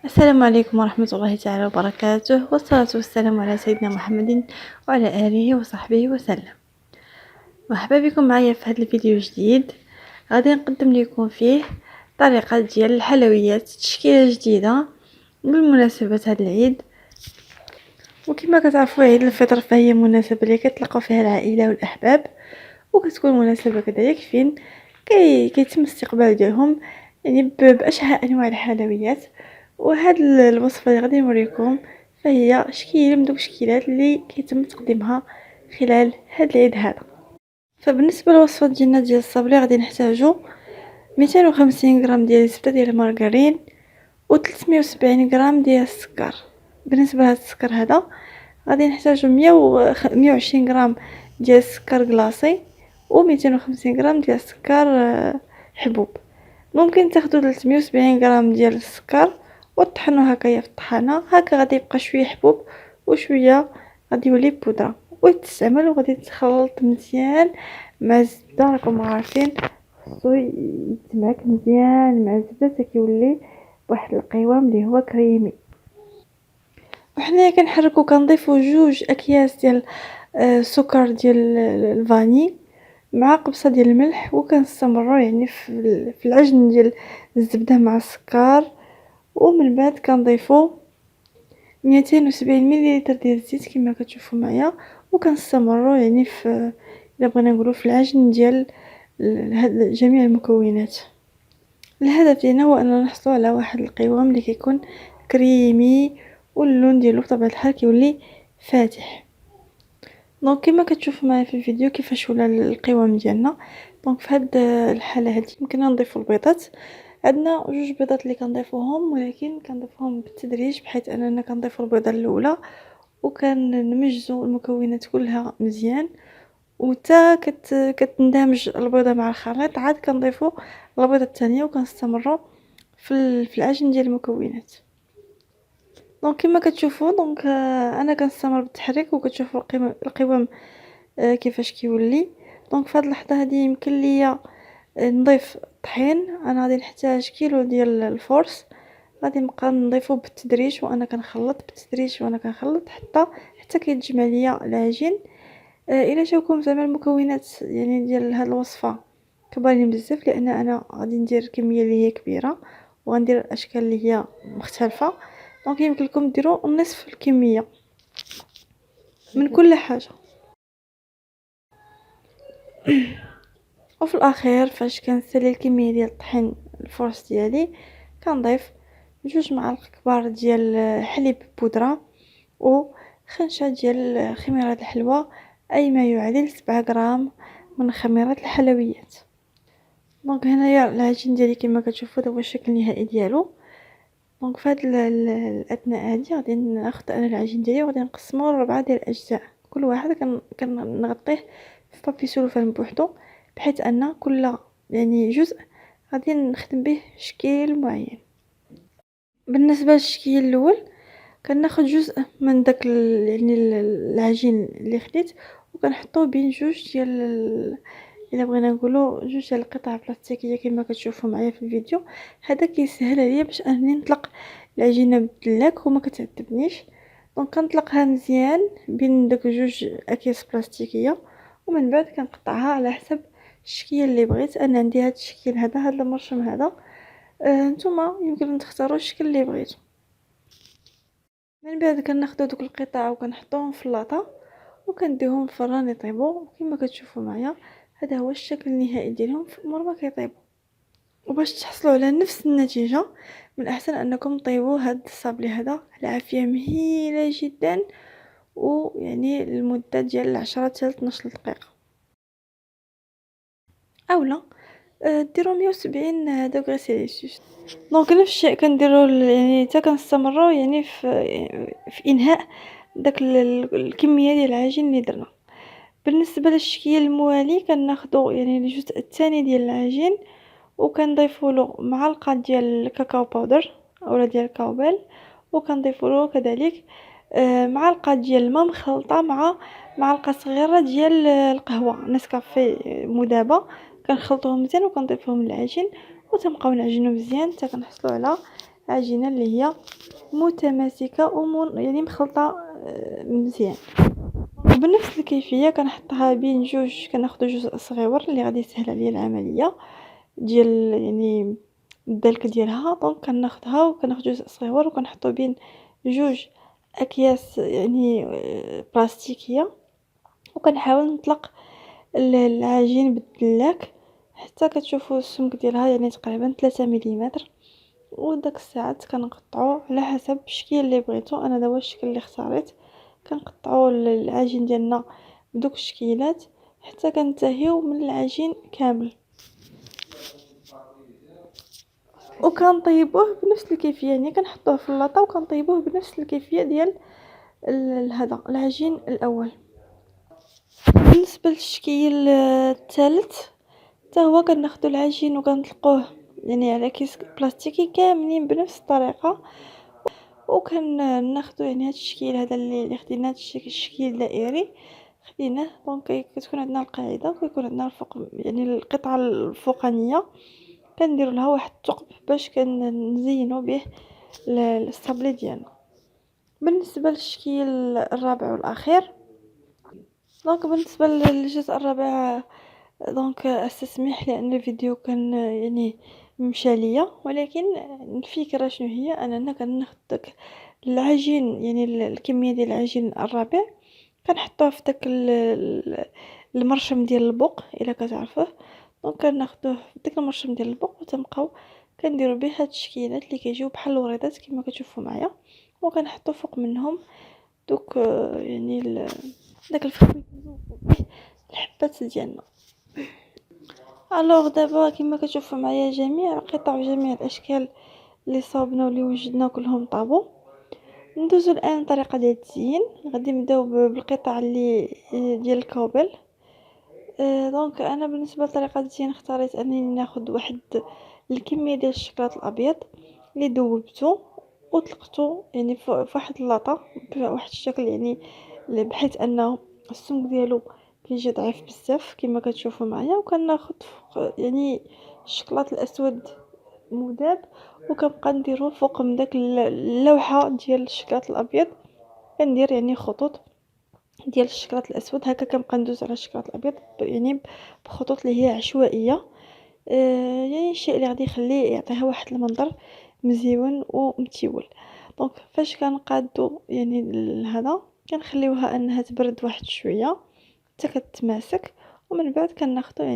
السلام عليكم ورحمة الله تعالى وبركاته، والصلاة والسلام على سيدنا محمد وعلى آله وصحبه وسلم. مرحبا بكم معايا في هذا الفيديو الجديد. غادي نقدم لكم فيه طريقة ديال الحلويات، تشكيلة جديدة بالمناسبة هذا العيد. وكما كتعرفوا عيد الفطر فهي مناسبة اللي كتلقاو فيها العائلة والأحباب، وكتكون مناسبة كذلك فين كيتم الاستقبال ديالهم يعني بأشهى أنواع الحلويات. وهاد الوصفه اللي غادي نوريكم فهي شكيل من دوك الشكيلات اللي كيتم تقديمها خلال هاد العيد هذا. فبالنسبه للوصفه ديالنا ديال الصابلي غادي نحتاجو 250 غرام ديال الزبده ديال المارغرين و 370 غرام ديال السكر. بالنسبه لهاد السكر هذا غادي نحتاجو 120 غرام ديال السكر كلاصي و 250 غرام ديال السكر حبوب. ممكن تاخدوا 370 غرام ديال السكر وطحنوه هكايا في الطحانه، هكا غادي يبقى شويه حبوب وشويه غادي يولي بودره ويتستعمل، وغادي تخلط مزيان مع الزبده. راكم عارفين خصو يتمعك مزيان مع الزبده حتى كيولي واحد القوام اللي هو كريمي. وحنايا كنحركو كنضيفو 2 اكياس ديال السكر ديال الفاني مع قبصه ديال الملح، وكنستمروا يعني في العجن ديال الزبده مع السكر. ومن بعد كنضيفوا 270 مليلتر ديال الزيت كما كتشوفوا معايا، وكنستمروا يعني في الا بغينا نقولوا في العجن ديال جميع المكونات. الهدف ديالنا هو اننا نحصلوا على واحد القوام اللي كيكون كريمي واللون ديالو بطبيعه الحال كيولي فاتح. دونك كما كتشوفوا معايا في الفيديو كيفاش ولا القوام ديالنا. دونك في هاد الحاله هذه يمكننا نضيفوا البيضات. عندنا 2 بيضات اللي كنضيفوهم، ولكن كنضيفوهم بالتدريج بحيث اننا كنضيفوا البيضه الاولى وكنمجزوا المكونات كلها مزيان، وتا كتندمج البيضه مع الخليط عاد كنضيفوا البيضه الثانيه وكنستمروا في العجن ديال المكونات. دونك كما كتشوفوا انا كنستمر بالتحريك وكتشوفوا القوام كيفاش كيولي. دونك في هذه اللحظه هذه يمكن ليا نضيف طحين. انا غادي نحتاج كيلو ديال الفورس، غادي نبقى نضيفه بالتدريج وانا كنخلط بالتدريج وانا كنخلط حتى كيتجمع ليا العجين. الى جاوكم زعما المكونات يعني ديال هذه الوصفه كبارين بزاف، لان انا غادي ندير كميه اللي هي كبيره وغندير الاشكال اللي هي مختلفه، دونك يمكن لكم ديروا نصف الكميه من كل حاجه. وفي الاخير فاش كنسالي الكميه ديال الطحين الفورس ديالي كنضيف 2 معالق كبار ديال حليب بودره وخنشه ديال خميره الحلوى، اي ما يعادل 7 غرام من خميره الحلويات. دونك هنايا العجين ديالي كما كتشوفوا هو الشكل النهائي ديالو. دونك في هاد الاثناء هادي غادي ناخذ انا العجين ديالي وغادي نقسمه ل4 ديال الاجزاء، كل واحد كنغطيه في بابي سولوفان بوحدو بحيث ان كل يعني جزء غادي نخدم به شكل معين. بالنسبه للشكل الاول كناخذ جزء من داك يعني العجين اللي خديت وكنحطوه بين 2 ديال الا بغينا نقولوا 2 ديال القطع بلاستيكيه كما كتشوفوا معايا في الفيديو. هذا كيسهل عليا باش انني نطلق العجينه بالدلاك وما كتعذبنيش. دونك كنطلقها مزيان بين داك 2 اكياس بلاستيكيه، ومن بعد كنقطعها على حسب الشكل اللي بغيت. انا عندي هذا الشكل هذا المرشم هذا. نتوما يمكن تختاروا الشكل اللي بغيتو. من بعد كناخذوا دوك القطع وكنحطوهم في اللاطه وكنديهم في الفران يطيبوا كما كتشوفوا معايا. هذا هو الشكل النهائي ديالهم في مور ما كيطيبوا. وباش تحصلوا على نفس النتيجه من الاحسن انكم طيبوا هذا الصابلي هذا على عافيه مهيله جدا، ويعني المده ديال 10 حتى 12 دقيقه اولا ديروا 170 دوغري سيلسيوس. دونك نفس الشيء كنديروا يعني حتى كنستمروا يعني في انهاء داك الكميه ديال العجين اللي درنا. بالنسبه للشكل الموالي كناخذوا يعني الجزء الثاني ديال العجين وكنضيفوا له معلقه ديال الكاكاو باودر اولا ديال الكاوبل، وكنضيفوا له كذلك معلقه ديال الماء مخلطه مع معلقه صغيره ديال القهوه نسكافيه مذابه. كنخلطوهم مزيان وكنضيفوهم للعجين وتنبقاو نعجنوا مزيان حتى كنحصلوا على عجينه اللي هي متماسكه يعني مخلطه مزيان. وبنفس الكيفيه كنحطها بين جوج، كناخذ جوج صغيور اللي غادي يسهل عليا العمليه ديال يعني الدلك ديالها. دونك كناخذها وكناخذ جزء صغيور وكنحطو بين جوج اكياس يعني بلاستيكيه، وكنحاول نطلق العجين بالدلاك حتى كتشوفوا السمك ديالها يعني تقريبا 3 مليمتر. وداك الساعات كنقطعو على حسب الشكل اللي بغيتو. انا دابا الشكل اللي اختاريت كنقطعو العجين ديالنا بدوك الشكيلات حتى كنتهيو من العجين كامل، وكنطيبوه بنفس الكيفيه، يعني كنحطوه في اللاطه وكنطيبوه بنفس الكيفيه ديال هذا العجين الاول. بالنسبه للشكل الثالث حتى هو كناخذوا العجين وكنطلقوه يعني على كيس بلاستيكي كاملين بنفس الطريقه، وكناخذوا يعني هذا الشكل هذا اللي خدينا، هذا الشكل الدائري خديناه. دونك كتكون عندنا القاعده وكيكون عندنا الفوق يعني القطعه الفوقانيه كنديروا لها واحد الثقب باش كنزينوا به الصابلي ديالنا. بالنسبه للشكل الرابع والاخير، دونك بالنسبه للجزء الرابع دونك استسمح لان الفيديو كان يعني مشى ليا، ولكن الفكره شنو هي اننا كناخذ داك العجين يعني الكميه ديال العجين الرابع كنحطوه في داك المرشم ديال البوق الا كتعرفوه. دونك كناخذوه في داك المرشم ديال البوق وتنبقاو كنديروا به هاد الشكيلات اللي كيجيو بحال الوريضات كما كتشوفوا معايا، وكنحطوا فوق منهم دوك يعني داك الفخوي الحبات ديالنا. الوغ دابا كما كتشوفوا معايا جميع القطع وجميع الاشكال اللي صاوبنا واللي وجدنا كلهم طابو. ندوزو الان الطريقه ديال التزيين. غادي نبداو بالقطع اللي ديال الكوبل. دونك انا بالنسبه لطريقه التزيين اختاريت انني ناخذ واحد الكميه ديال الشوكولاط الابيض اللي ذوبته وطلقته يعني في واحد اللاطه بواحد الشكل يعني بحيث انه السمك ديالو كيجي ضعيف بزاف كما كتشوفوا معايا. وكناخذ يعني الشوكولاط الاسود مذاب وكنبقى نديرو فوق من داك اللوحه ديال الشوكولاط الابيض، كندير يعني خطوط ديال الشوكولاط الاسود هكا. كنبقى ندوز على الشوكولاط الابيض يعني بخطوط اللي هي عشوائيه، يعني الشيء اللي غادي يخليه يعطيها واحد المنظر مزيون ومتيول. دونك فاش كنقادو يعني هذا كنخليوها انها تبرد واحد شويه حتى كتماسك، ومن بعد كناخذوا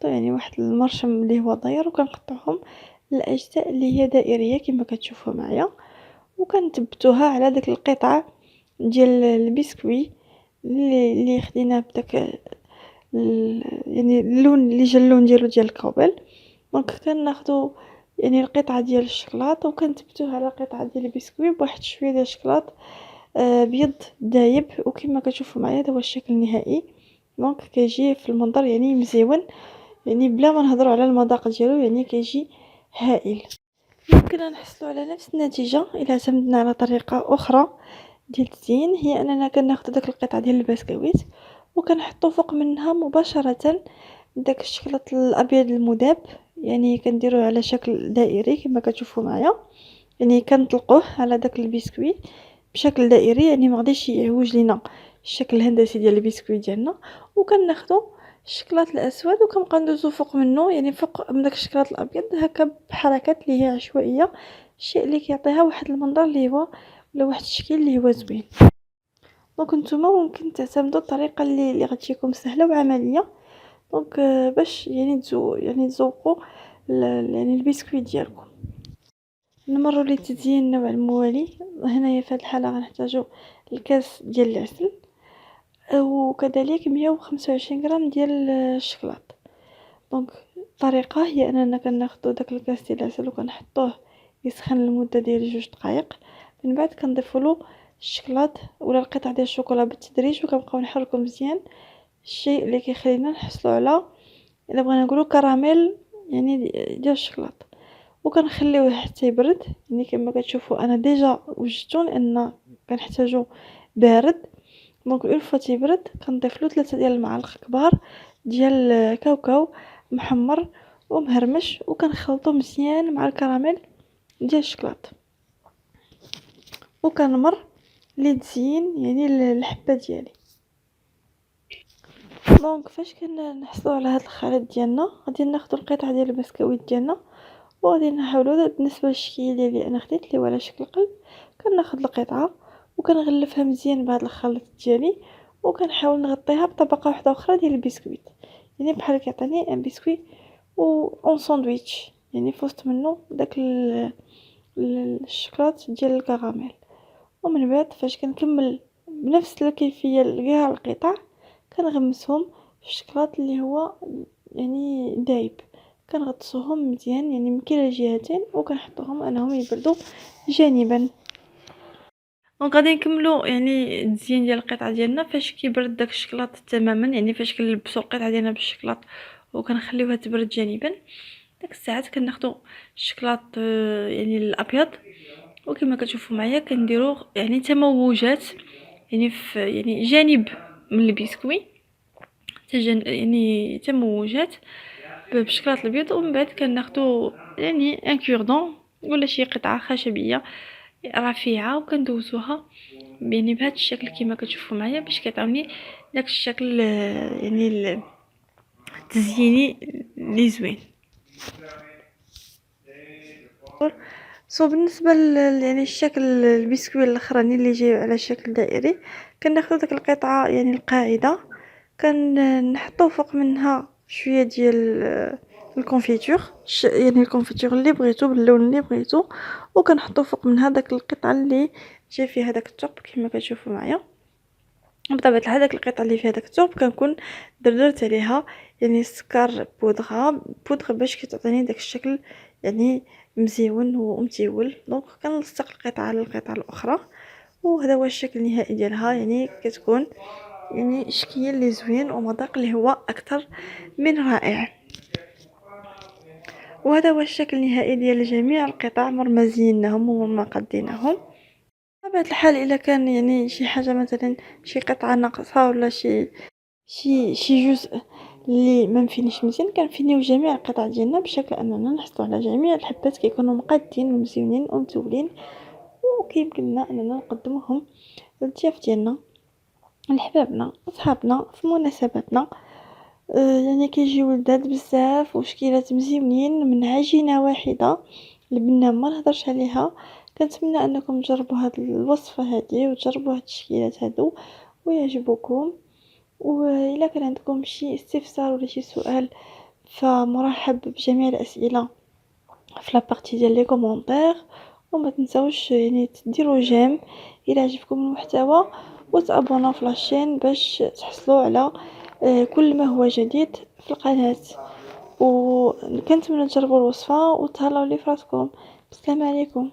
يعني واحد المرشم اللي هو داير وكنقطعهم الاجزاء اللي هي دائريه كما كتشوفوا معايا، وكنثبتوها على داك القطعه ديال البسكوي اللي خديناه بداك يعني اللون اللي جا اللون ديالو ديال الكوبل. دونك كناخذوا يعني القطعه ديال الشوكولاط وكنثبتوها على قطعه ديال البسكوي بواحد شويه ديال الشوكولاط بيض دايب، وكما كتشوفوا معايا هذا هو الشكل النهائي. دونك كيجي في المنظر يعني مزيون، يعني بلا ما نهضروا على المذاق ديالو يعني كيجي هائل. يمكن نحصلوا على نفس النتيجه الا اعتمدنا على طريقه اخرى ديال التزيين، هي اننا كناخذ داك القطعه ديال البسكويت وكنحطو فوق منها مباشره داك الشوكولاط الابيض المذاب، يعني كنديروه على شكل دائري كما كتشوفوا معايا، يعني كنطلقوه على داك البسكويت بشكل دائري يعني ما غاديش يعوج لينا الشكل الهندسي ديال البسكويت ديالنا. وكناخذوا الشوكولاط الاسود وكنبقى ندوزو فوق منه يعني فوق من داك الشوكولاط الابيض هكا بحركات اللي هي عشوائيه، الشيء اللي كيعطيها واحد المنظر اللي هو ولا واحد الشكل اللي هو زوين. دونك نتوما ممكن تعتمدوا الطريقه اللي غتجيكم سهله وعمليه. دونك باش يعني تزوقوا يعني البسكويت ديالكم. نمروا لتزيين النوع الموالي. هنايا في هذه الحاله غنحتاجوا الكاس ديال العسل وكذلك 125 غرام ديال الشوكولاط. دونك الطريقه هي اننا كناخذوا داك الكاس ديال العسل وكنحطوه يسخن لمده ديال 2 دقائق، من بعد كنضيفوا له الشوكولاط ولا القطع ديال الشوكولا بالتدريج وكنبقاو نحركوا مزيان، الشيء اللي كيخلينا نحصلوا على الا بغينا نقولوا كراميل يعني ديال الشوكولاط. وكنخليوه حتى يبرد، يعني كما كتشوفوا انا ديجا وجدته لان كنحتاجو بارد. دونك اون فوا تيبرد كنضيف له 3 ديال المعالق كبار ديال كاوكاو محمر ومهرمش وكنخلطو مزيان مع الكراميل ديال الشوكولاط. وكنمر لتزيين يعني الحبه ديالي. دونك فاش كنحصلوا على هاد الخليط ديالنا غادي ناخذ القطعه ديال البسكويت ديالنا وغادي نحاولوا بالنسبه للشكل اللي انا خديت اللي هو على شكل قلب. كناخذ القطعه وكنغلفها مزيان بهذا الخليط ديالي وكنحاول نغطيها بطبقه واحده اخرى ديال البسكويت، يعني بحال كيعطيني ان بسكويت و اون ساندويتش، يعني فوسط منه داك الشكلاط ديال الكراميل. ومن بعد فاش كنكمل بنفس الكيفيه لكاع القطع كنغمسهم في الشكلاط اللي هو يعني دايب، كنغطسوهم مزيان يعني من كلا الجهتين وكنحطوهم انهم يبردوا جانبا. دونك غادي نكملوا يعني التزيين ديال القطعه ديالنا فاش كيبرد داك الشكلاط تماما، يعني فاش كنلبسوا القطعه ديالنا بالشكلاط وكنخليوها تبرد جانبا. داك الساعات كناخذوا الشكلاط يعني الابيض وكما كتشوفوا معايا كنديروا يعني تموجات يعني في يعني جانب من البسكوي يعني تموجات بالشكلاط الابيض. ومن بعد كناخذوا يعني ان كوردون ولا شي قطعه خشبيه رفيعه وكندوزوها يعني بهذا الشكل كما كتشوفوا معايا باش كيعطيوني داك الشكل يعني التزييني اللي زوين. بالنسبه يعني الشكل البسكوي الاخراني اللي جاي على شكل دائري كناخذ داك القطعه يعني القاعده كنحطو فوق منها شويه ديال الكونفيتور، يعني الكونفيتور اللي بغيتو باللون اللي بغيتو، وكنحطو فوق منها داك القطعه اللي جا فيها داك الثقب كما كتشوفوا معايا. بطبيعه الحال داك القطعه اللي فيها داك الثقب كنكون درت عليها يعني السكر بودره باش كتعطيني داك الشكل يعني مزيون ومتيول. دونك كنلصق القطعه على القطعه الاخرى وهذا هو الشكل النهائي ديالها، يعني كتكون يعني شكل اللي زوين ومذاق اللي هو اكثر من رائع. وهذا هو الشكل النهائي ديال جميع القطع مرما زيناهم ومرما قديناهم. بطبيعه الحال الا كان يعني شي حاجه مثلا شي قطعه ناقصه ولا شي جزء اللي ما مفينيش مزيان كنفينيو جميع القطع ديالنا بشكل اننا نحصلوا على جميع الحبات كيكونوا مقادين ومزيونين ومتولين، وكيمكن لنا اننا نقدموهم للضياف ديالنا لحبابنا وصحابنا في مناسباتنا. يعني كيجيو لذاذ بزاف وشكيلات مزيونين من عجينه واحده اللي ما نهضرش عليها. كنتمنى انكم تجربوا هذه الوصفه هذه وتجربوا هاد الشكيلات هادو ويعجبوكم. وإلا كان عندكم شي استفسار ولا شي سؤال فمرحب بجميع الاسئله في لابارتي ديال لي كومونتير. وما تنساوش يعني تديروا جيم الى عجبكم المحتوى وتابوناو في لاشين باش تحصلوا على كل ما هو جديد في القناه. وكنتمنى تجربوا الوصفه وتهلاو لي فراسكم. السلام عليكم.